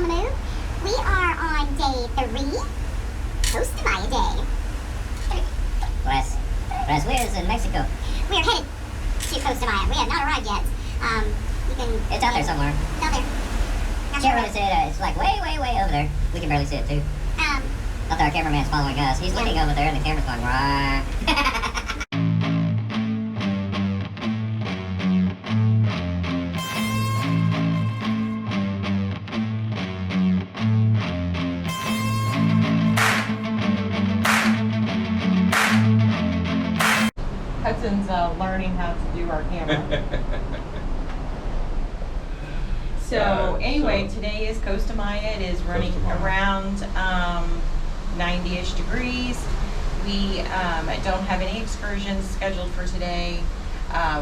on the move. We are on day 3, Costa Maya day. Pues where's in Mexico? We are headed to Costa Maya. We have not arrived yet. It's out there somewhere. It's out there. Can't really see it. It's like way over there. We can barely see it too. Not that our cameraman's following us. He's looking over there and the camera's going right. Hudson's learning how to do our camera. So anyway, today is Costa Maya. It is running around 90-ish degrees. We don't have any excursions scheduled for today.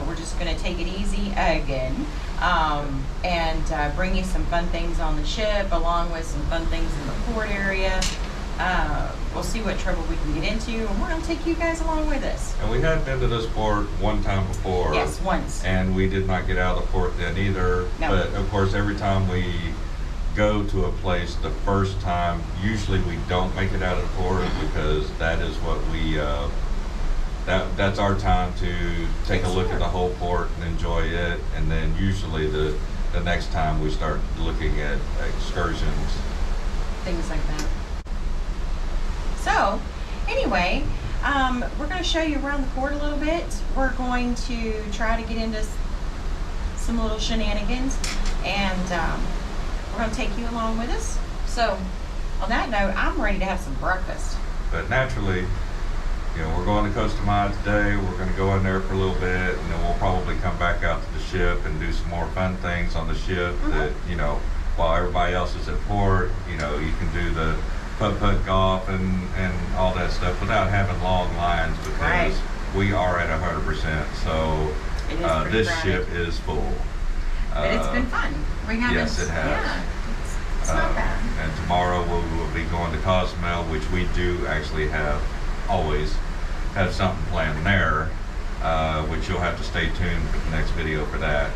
We're just going to take it easy again and bring you some fun things on the ship, along with some fun things in the port area. We'll see what trouble we can get into, and we're going to take you guys along with us. And we had been to this port one time before. Yes, once. And we did not get out of the port then either. No. But of course, every time we go to a place the first time, usually we don't make it out of the port because that is what we, that's our time to take a look at the whole port and enjoy it. And then usually the next time we start looking at excursions. Things like that. So, anyway, we're going to show you around the port a little bit. We're going to try to get into some little shenanigans, and we're going to take you along with us. So, on that note, I'm ready to have some breakfast. But naturally, you know, we're going to Costa Maya today. We're going to go in there for a little bit, and then we'll probably come back out to the ship and do some more fun things on the ship that, you know, while everybody else is at port, you know, you can do the putt-putt golf and all that stuff without having long lines because we are at 100%. So this ship is full. But it's been fun. We haven't. Yes, it has. Yeah, it's not bad. And tomorrow we will be going to Cozumel, which we do actually always have something planned there, which you'll have to stay tuned for the next video for that.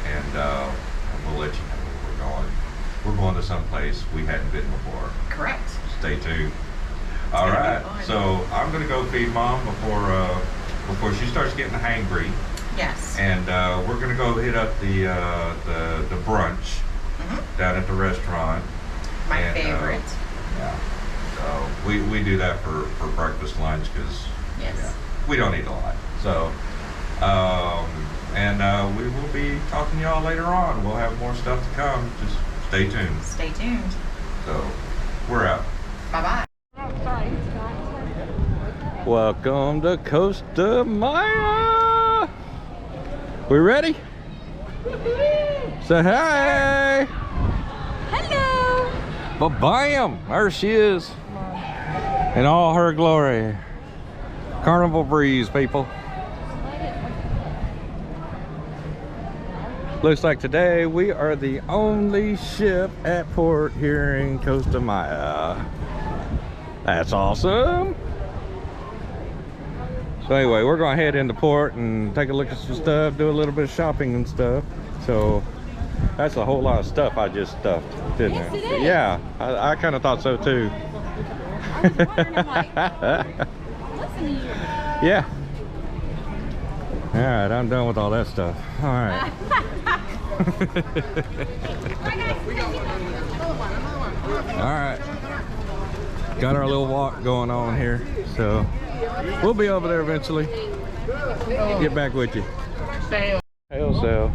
And we'll let you know where we're going. We're going to some place we hadn't been before. Correct. Stay tuned. All right. So I'm gonna go feed Mom before she starts getting hangry. Yes. And we're gonna go hit up the brunch down at the restaurant. My favorite. Yeah. So we do that for breakfast, lunch, because we don't eat a lot. So and we will be talking to y'all later on. We'll have more stuff to come. Just stay tuned. Stay tuned. So we're out. Bye-bye. Welcome to Costa Maya. We ready? Say hey. Hello. Ba-bam! There she is. In all her glory. Carnival breeze, people. Looks like today we are the only ship at port here in Costa Maya. That's awesome. So anyway, we're gonna head into port and take a look at some stuff, do a little bit of shopping and stuff. So that's a whole lot of stuff I just stuffed, didn't Yes, it? it is. Yeah, I kind of thought so too. I was wondering, I'm like, listen to you. Yeah. All right, I'm done with all that stuff. All right. All right. Got our little walk going on here, so we'll be over there eventually. Get back with you. Hail sail.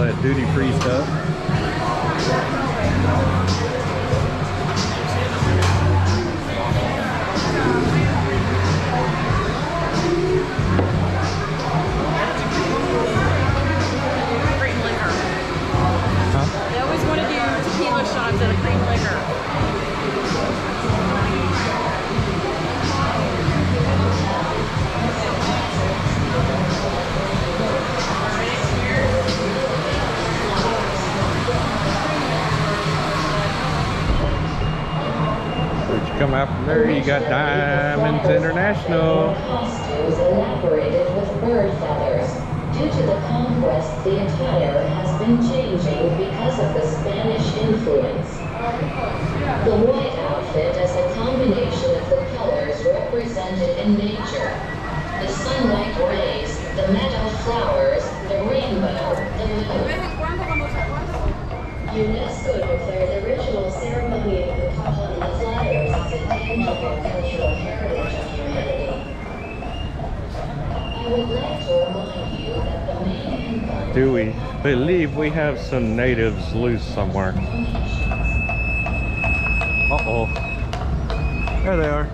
that duty-free stuff. Cream liquor. Huh? They always want to do tequila shots and a cream liquor. Come out from there, you got Diamonds International. Costumes elaborated with bird feathers. Due to the conquest, the attire has been changing because of the Spanish influence. The white outfit is a combination of the colors represented in nature. The sunlight rays, the meadow flowers, the rainbow, the moon. UNESCO declared the ritual ceremony of the couple and the flowers as a tangible cultural heritage of humanity. I would like to remind you that the main component Do we believe we have some natives loose somewhere? Uh-oh. There they are.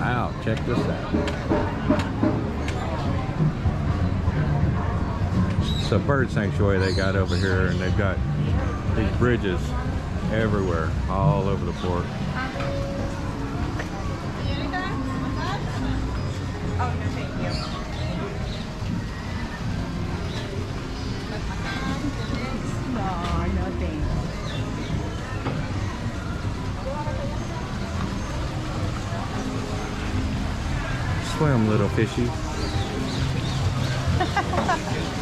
Wow, check this out. It's a bird sanctuary they got over here, and they've got these bridges everywhere, all over the port. Oh, no, thank you. No, no thanks. Swim, little fishy.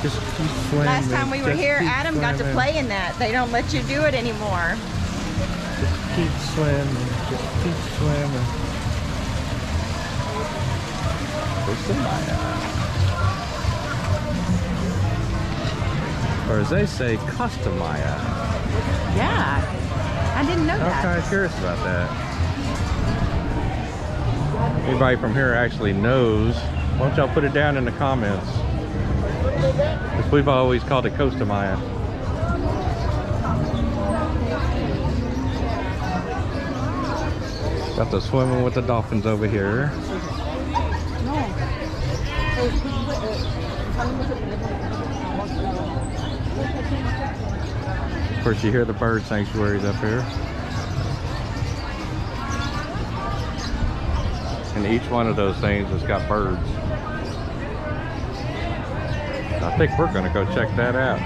Just keep swimming. Last time we were Just here, keep Adam got to swimming. play in that. They don't let you do it anymore. Just keep swimming. Just keep swimming. Costa Maya. Or as they say, Costa Maya. Yeah, I didn't know I'm that. kind of curious about that. Anybody from here actually knows? Why don't y'all put it down in the comments? 'Cause we've always called it Costa Maya. Got the swimming with the dolphins over here. Of course, you hear the bird sanctuaries up here. And each one of those things has got birds. I think we're gonna go check that out.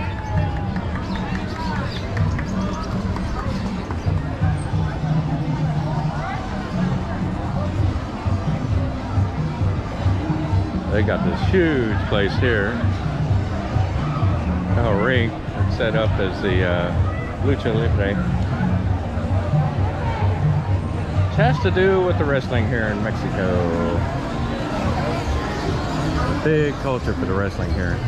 They got this huge place here. A rink. It's set up as the Lucha Libre. Which has to do with the wrestling here in Mexico. Big culture for the wrestling here.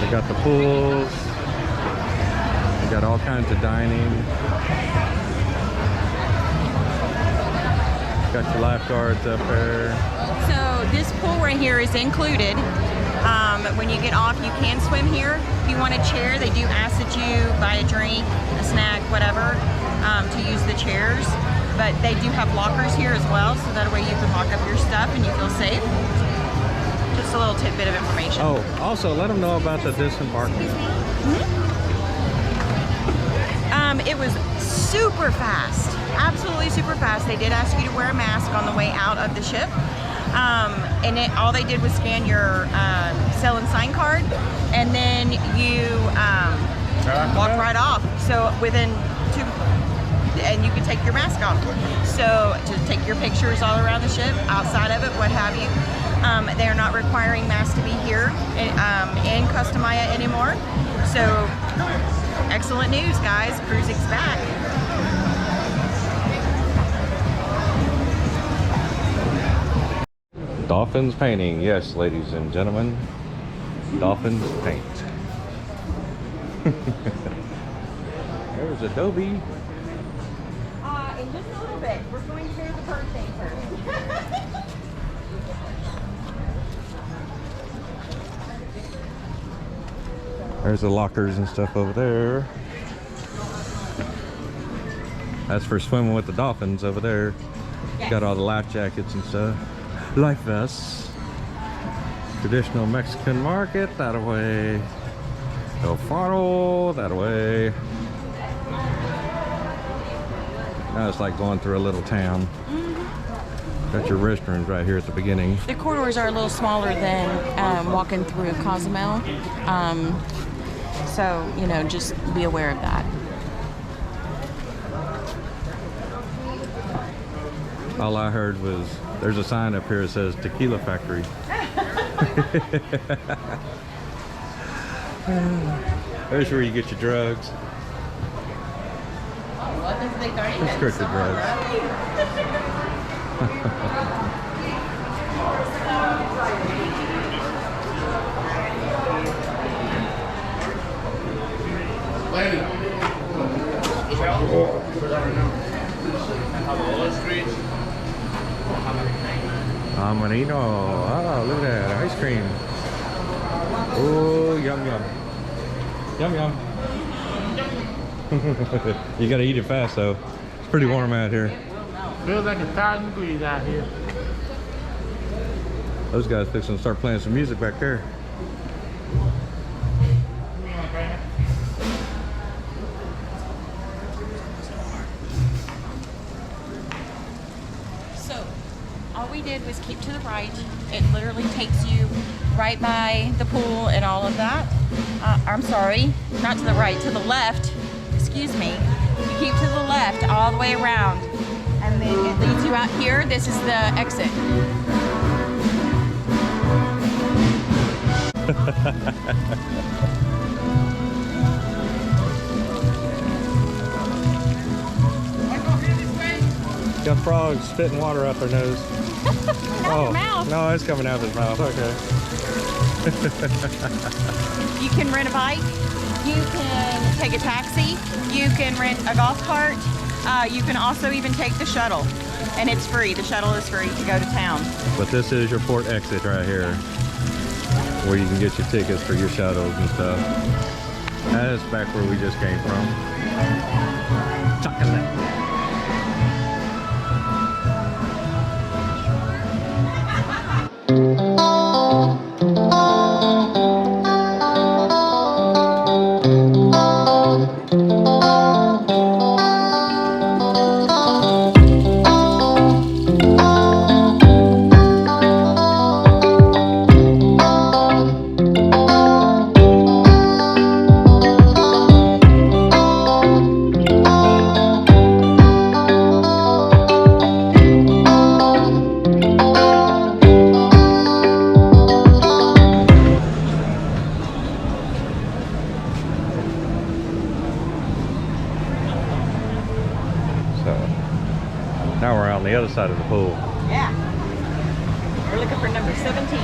They got the pools. They got all kinds of dining. Got your lifeguards up there. So this pool right here is included. When you get off, you can swim here. If you want a chair, they do ask that you buy a drink, a snack, whatever, to use the chairs. But they do have lockers here as well, so that way you can lock up your stuff and you feel safe. Just a little tidbit of information. Oh, also let them know about the disembarkment. It was super fast, absolutely super fast. They did ask you to wear a mask on the way out of the ship. And all they did was scan your sell and sign card, and then you walk right off. So within and you can take your mask off. So to take your pictures all around the ship, outside of it, what have you. They are not requiring masks to be here in Costa Maya anymore. So excellent news, guys. Cruising's back. Dolphins painting, yes, ladies and gentlemen. Dolphins paint. There's Adobe. In just a little bit, we're going to the bird thing first. There's the lockers and stuff over there. That's for swimming with the dolphins over there. Yes. Got all the life jackets and stuff. Life vests. Traditional Mexican market, that way. El Faro, that way. Now it's like going through a little town. Got your restrooms right here at the beginning. The corridors are a little smaller than walking through Cozumel. So, you know, just be aware of that. All I heard was, there's a sign up here that says Tequila Factory. There's where you get your drugs. Prescription drugs. Amarino. Oh, look at that. Ice cream. Oh, yum, yum. Yum, yum. You gotta eat it fast, though. It's pretty warm out here. Feels like 1,000 degrees out here. Those guys fixing to start playing some music back there. So, all we did was keep to the right. It literally takes you right by the pool and all of that. I'm sorry, not to the right, to the left. Excuse me. You keep to the left all the way around. And then it leads you out here. This is the exit. Got frogs spitting water out their nose. Out their mouth. No, it's coming out of his mouth. Okay. You can rent a bike. You can take a taxi. You can rent a golf cart. You can also even take the shuttle, and it's free. The shuttle is free to go to town. But this is your port exit right here, where you can get your tickets for your shuttles and stuff. That's back where we just came from. Chocolate. on the other side of the pool. Yeah. We're looking for number 17.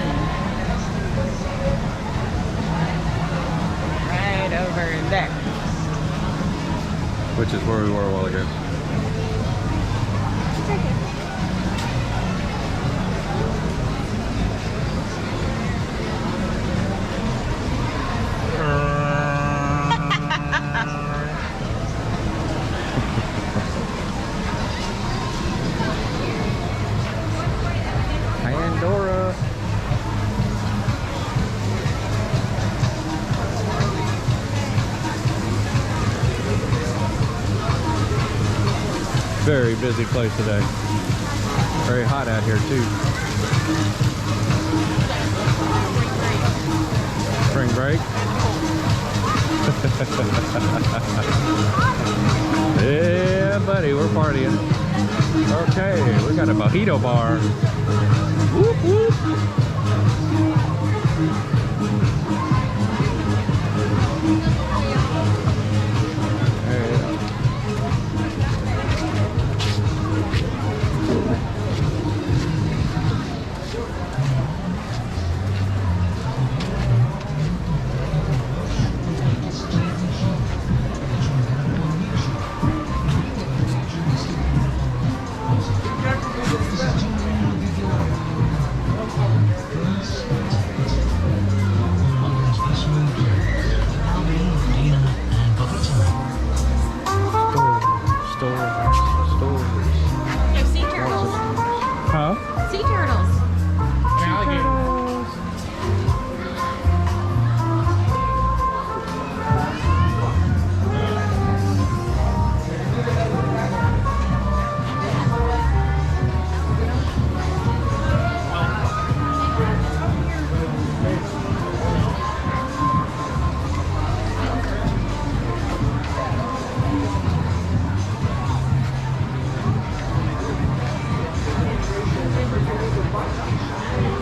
Right over there. Which is where we were a while ago. Pandora. Very busy place today. Very hot out here too. Spring break. Yeah, buddy, we're partying. Okay, we got a mojito bar. Whoop, whoop. No, sea turtles. Huh? Sea turtles.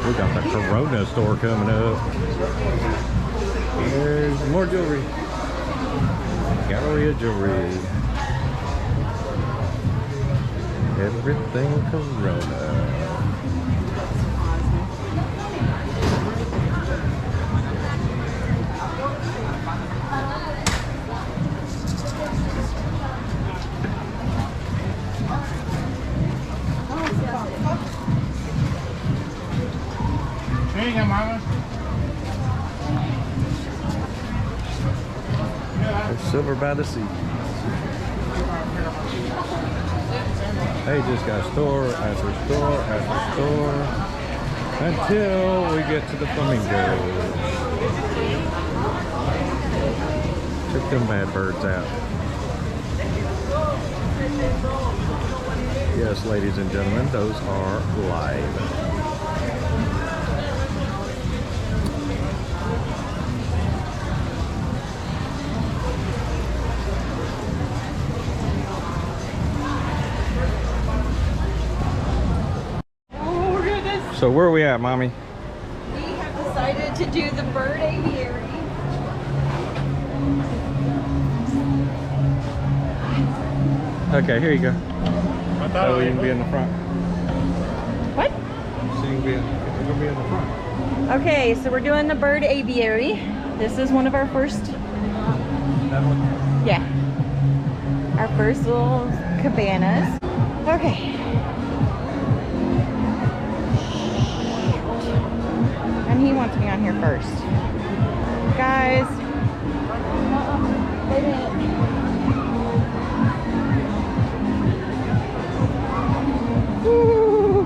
We got the Corona store coming up. There's more jewelry. Gallery of jewelry. Everything Corona. There you go, Mama. There's silver by the sea. They just got store after store after store until we get to the flamingos. Took them bad birds out. Yes, ladies and gentlemen, those are live. Oh, goodness. So where are we at, Mommy? We have decided to do the Bird Aviary. Okay, here you go. I thought Oh, you can be in the front. What? So you can be in the front. Okay, so we're doing the Bird Aviary. This is one of our first, That one? yeah, our first little cabanas. Okay. And he wants me on here first. Guys. Wait a minute. Woo.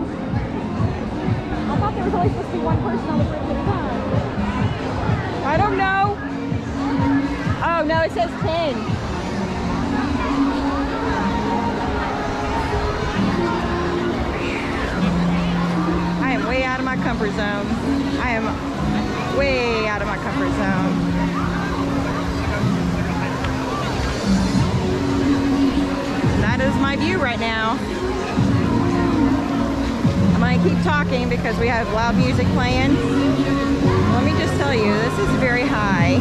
I thought there was only supposed to be one person on the bridge at a time. I don't know. Oh, no, it says 10. I am way out of my comfort zone. I am way out of my comfort zone. That is my view right now. I'm gonna keep talking because we have loud music playing. Let me just tell you, this is very high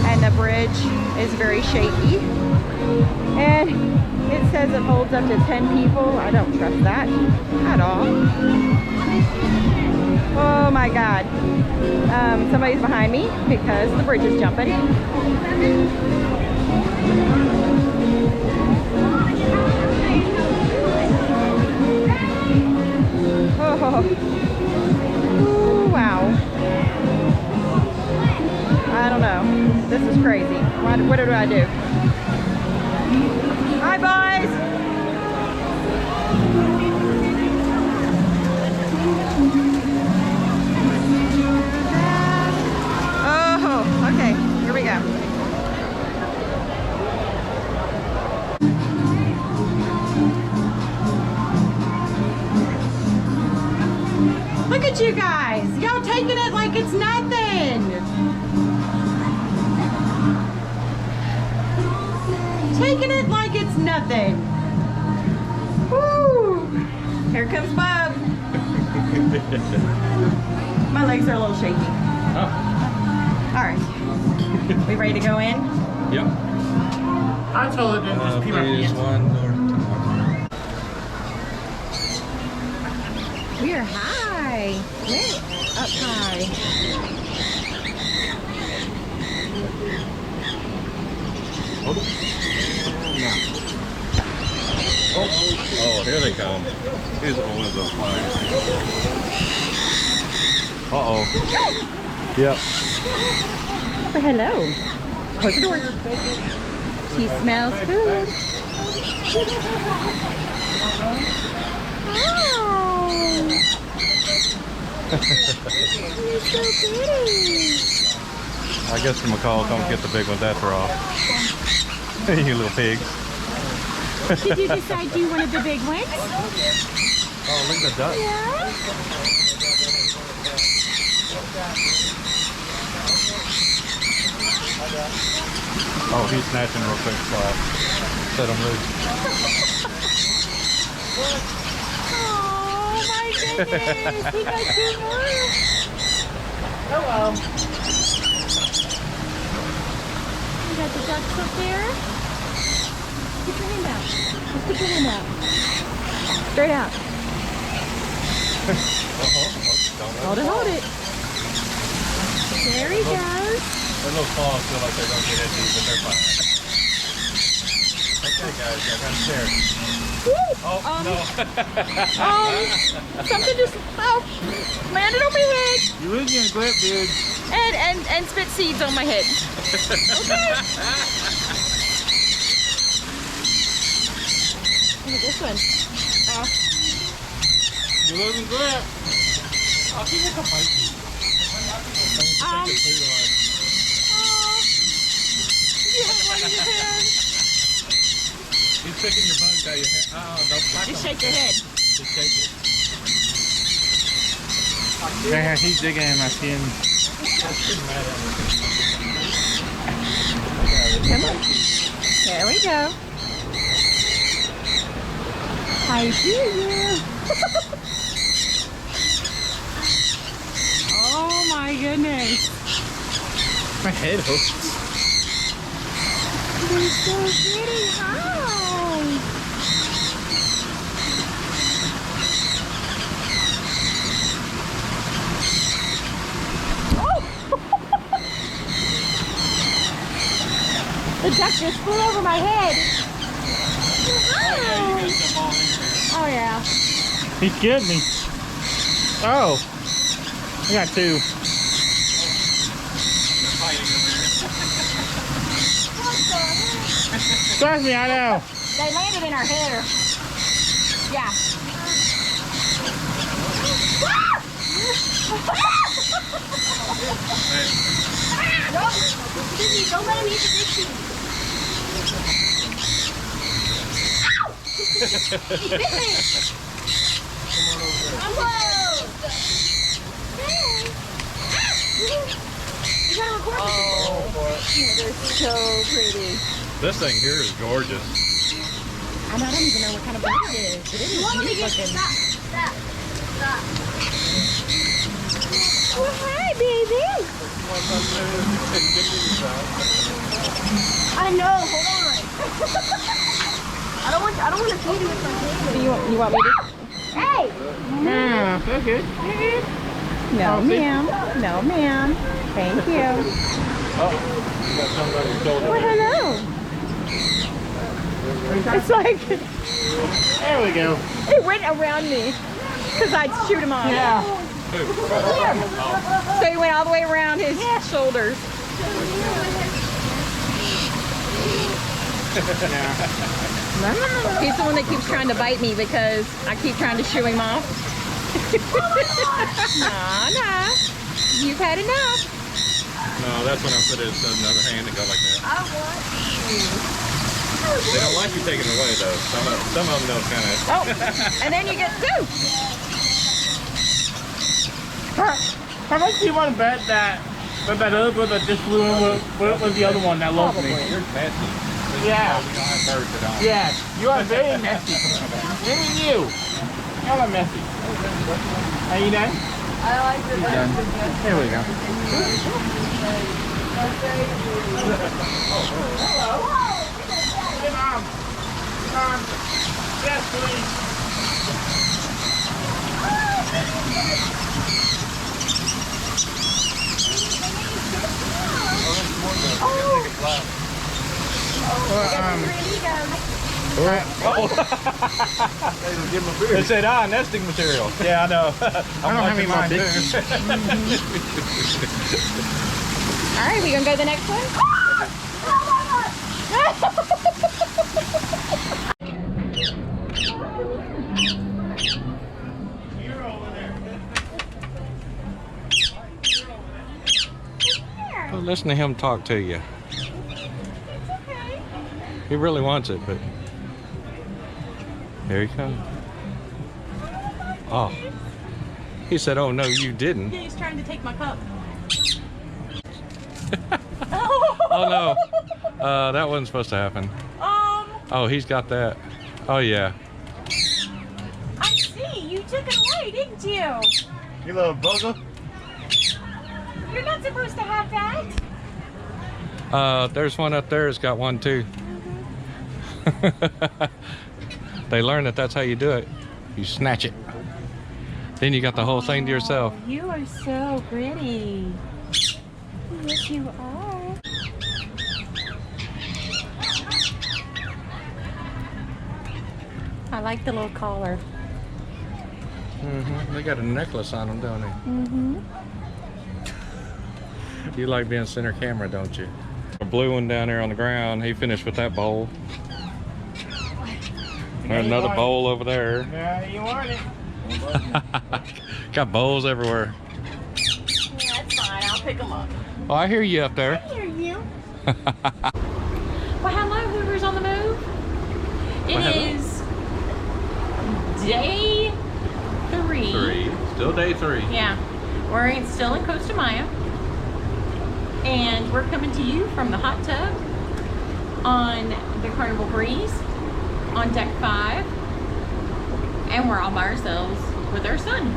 and the bridge is very shaky. And It says it holds up to 10 people. I don't trust that at all. Oh my God. Somebody's behind me because the bridge is jumping. Oh, ooh, wow. I don't know. This is crazy. What do I do? Hi, boys. Oh, okay. Here we go. Look at you guys. Y'all taking it like it's nothing. Taking it like it's nothing. Woo! Here comes Bob. My legs are a little shaky. Oh. All right. We ready to go in? Yep. I told it to just pee my Phase pants. 1 door. We are high. Way up high. Oh, here they come. Here's the ones that fly. Uh-oh. Yep. Oh, hello. Close the door. She smells food. Oh. You're so pretty. I guess the macaw don't get the big ones after all. You little pigs. Did you decide you wanted the big ones? Oh, look at the duck. Yeah. Oh, he's snatching real quick, so I set him loose. Oh my goodness. We got two more. Oh well. You got the ducks up there. Put your hand out. Let's put your hand out. Straight out. Hold it, hold it. There he goes. Their little claws feel like they're going to get itchy, but they're fine. Okay, guys, I got scared. Oh, no. Something just landed on my head You was gonna grip, dude. and spit seeds on my head. Okay. Look at this one. You wasn't grip. I'll give it a bite. You have one in your hand. He's picking your bugs out of your head. Oh, don't slap Just him. shake your head. Just shake it. Yeah, he's digging in my skin. Come on. There we go. I hear you. Oh my goodness. My head hurts. They're so pretty. Hi. Oh! The duck just flew over my head. Oh yeah. He scared me. Oh. I got two. Trust me, I know. They landed in our hair. Yeah. Don't let him eat the big piece. He bit me. Whoa. You gotta record this. They're so pretty. This thing here is gorgeous. I don't even know what kind of bird it is, but it is cute looking. Stop. Oh, hi, baby. I know, hold on. I don't want to feed you with my hand. Do you want me to? Hey! Yeah, that's good. No, ma'am. No, ma'am. Thank you. Oh, you got something on your shoulder. Well, hello. It's like There we go. it went around me because I'd shoot him off. Yeah. So he went all the way around his shoulders. He's the one that keeps trying to bite me because I keep trying to shoo him off. Nah. You've had enough. No, that's when I put it in another hand and go like that. I want you. They don't like you taking it away though. Some of them don't kind of. Oh, and then you get two. How much do you want to bet that other bird that just flew in was the other one that loved me? You're nasty. Yeah. We don't have birds that don't. Yeah, you are very messy. Even you. Y'all are messy. Are you done? I like your done. Here we go. Hey, Mom. Mom. Yes, please. They said, nesting material. Yeah, I know. I don't have any mine too. All right, we gonna go to the next one? Well, listen to him talk to you. He really wants it, but here he comes. Oh, he said, "Oh no, you didn't." He's trying to take my cup. Oh no, that wasn't supposed to happen. Oh, he's got that. Oh yeah. I see. You took it away, didn't you? You little bugger. You're not supposed to have that. There's one up there that's got one too. They learn that that's how you do it. You snatch it. Then you got the whole thing to yourself. You are so pretty. Yes, you are. I like the little collar. They got a necklace on them, don't they? You like being center camera, don't you? A blue one down there on the ground. He finished with that bowl. There's another bowl over there. Yeah, you want it. Got bowls everywhere. Yeah, that's fine. I'll pick them up. Oh, I hear you up there. I hear you. Well, hello, whoever's on the move. It is day 3. Still day 3. Yeah, we're still in Costa Maya. And we're coming to you from the hot tub on the Carnival Breeze on deck 5. And we're all by ourselves with our son.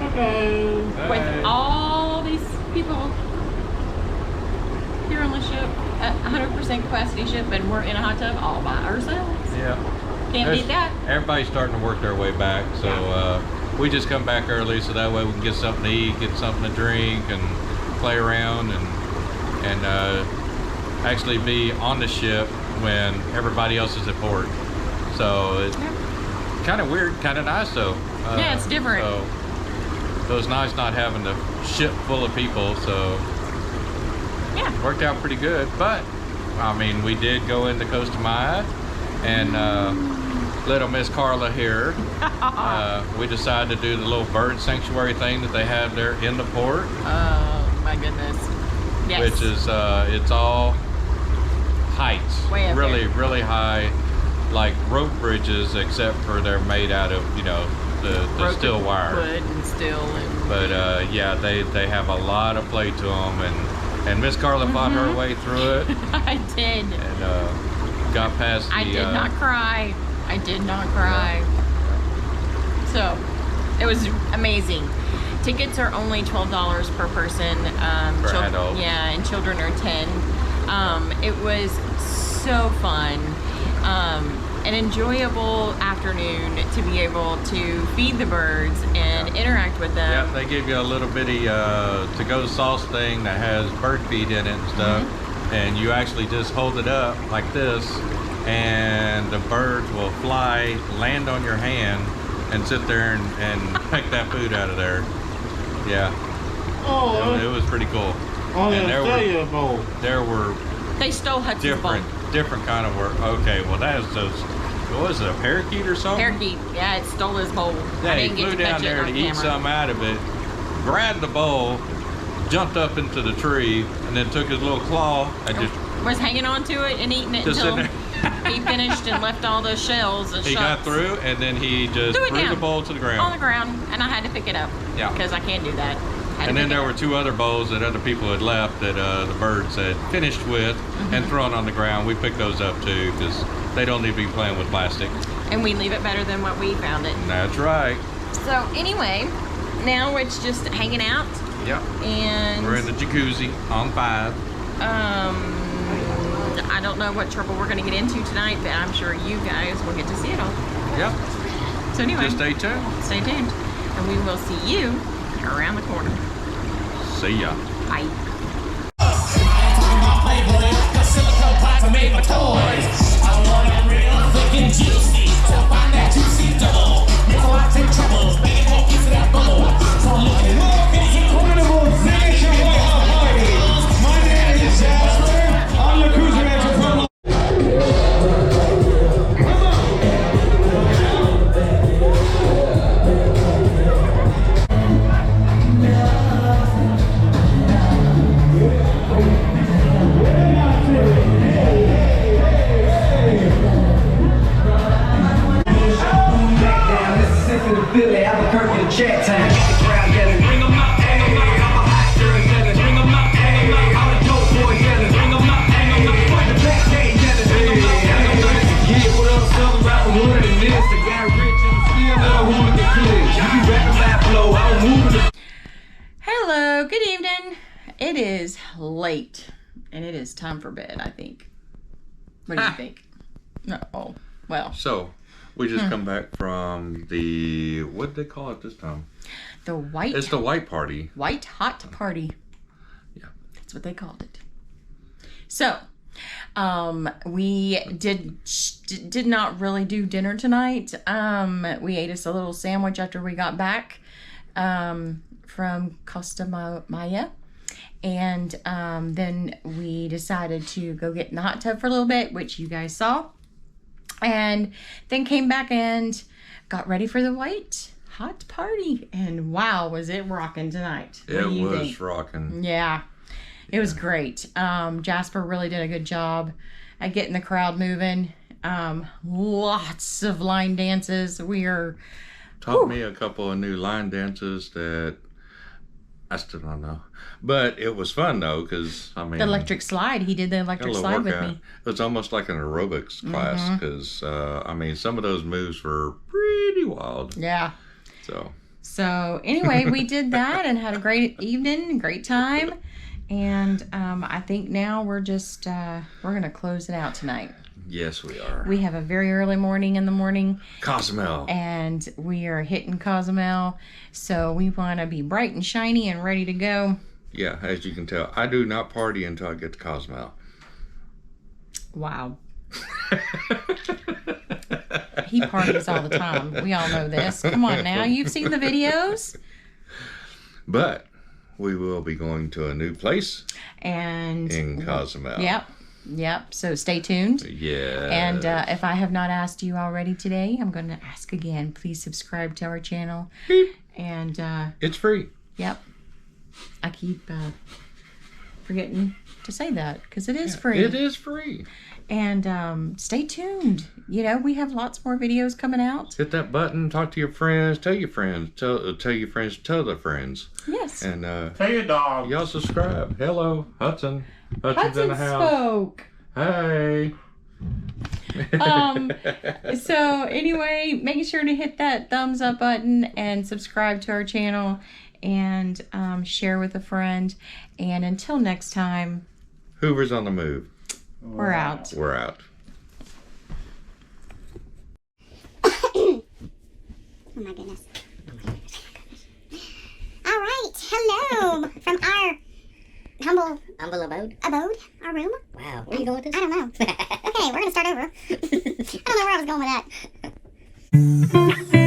Okay. With all these people here on the ship, a 100% capacity ship, and we're in a hot tub all by ourselves. Yeah. Can't beat that. Everybody's starting to work their way back, so we just come back early so that way we can get something to eat, get something to drink, and play around and actually be on the ship when everybody else is at port. So it's kind of weird, kind of nice though. Yeah, it's different. So it's nice not having the ship full of people. So yeah, worked out pretty good. But I mean, we did go into Costa Maya, and little Miss Carla here, we decided to do the little bird sanctuary thing that they have there in the port. Oh my goodness. Yes. Which is it's all heights, Way up really there. really high, like rope bridges, except for they're made out of the steel wire. Wood and steel and. But yeah, they have a lot of play to them, and Miss Carla fought her way through it. I did. And got past the. I did not cry. I did not cry. So it was amazing. Tickets are only $12 per person. Per adult. Yeah, and children are 10. It was so fun. an enjoyable afternoon to be able to feed the birds and interact with them. Yeah, they give you a little bitty to-go sauce thing that has bird feed in it and stuff. And you actually just hold it up like this, and the birds will fly, land on your hand, and sit there and pick that food out of there. Yeah. Oh, It was pretty cool. oh, And there were They stole Hudson's bowl. different kind of work. Okay, well that is those. What was it, a parakeet or something? Parakeet, yeah, it stole his bowl. Yeah, I he didn't get flew to down catch it there on to eat camera. something out of it, grabbed the bowl, jumped up into the tree, and then took his little claw and just Was hanging on to it and eating it Just until sitting he finished and left all those shells and he got through, and then he just Threw it threw the down. bowl to the on the ground. ground, and I had to pick it up. Yeah. Because I can't do that. Had to And then pick it there were up. 2 other bowls that other people had left that the birds had finished with and thrown on the ground. We picked those up too because they don't need to be playing with plastic. And we leave it better than what we found it. That's right. So anyway, now it's just hanging out, Yep. and We're in the jacuzzi on 5. I don't know what trouble we're gonna get into tonight, but I'm sure you guys will get to see it all. Yep. So anyway, Just stay tuned. stay tuned, and we will see you around the corner. See ya. Bye. Hello, good evening. It is late, and it is time for bed, I think. What do you think? No, oh, well, So, we just come back from the, what did they call it this time? the white It's the white party. hot party. Yeah. That's what they called it. So, we did not really do dinner tonight. We ate us a little sandwich after we got back from Costa Maya. And then we decided to go get in the hot tub for a little bit, which you guys saw. And then came back and got ready for the white hot party. And wow, was it rocking tonight. What It do you was think? rocking. Yeah, it was great. Jasper really did a good job at getting the crowd moving. Lots of line dances. We are Taught me a couple of new line dances that I still don't know. But it was fun though, because I mean, the electric slide. He did the got a electric little slide with workout. me. It was almost like an aerobics class because I mean, some of those moves were pretty wild. Yeah. So Anyway, we did that and had a great evening, great time. And I think now we're just we're gonna close it out tonight. yes, we are. We have a very early morning in the morning. Cozumel. And we are hitting Cozumel, so we want to be bright and shiny and ready to go. Yeah, as you can tell, I do not party until I get to Cozumel. Wow. He parties all the time. We all know this. Come on now, you've seen the videos. But we will be going to a new place And in Cozumel. Yep. So stay tuned. Yeah. And if I have not asked you already today, I'm going to ask again. Please subscribe to our channel. And it's free. yep. I keep forgetting to say that because it is free. It is free. And stay tuned. You know, we have lots more videos coming out. Hit that button, talk to your friends, tell your friends, tell your friends, tell their friends. Yes. And Tell your dog. y'all subscribe. Hello, Hudson. Hudson's in Hudson the house. spoke. Hey. So anyway, make sure to hit that thumbs up button and subscribe to our channel and share with a friend. And until next time, Hoover's on the move. we're out. We're out. Oh my goodness. All right. Hello from our humble abode. our room. Wow, where are you going with this? I don't know. Okay, we're gonna start over. I don't know where I was going with that.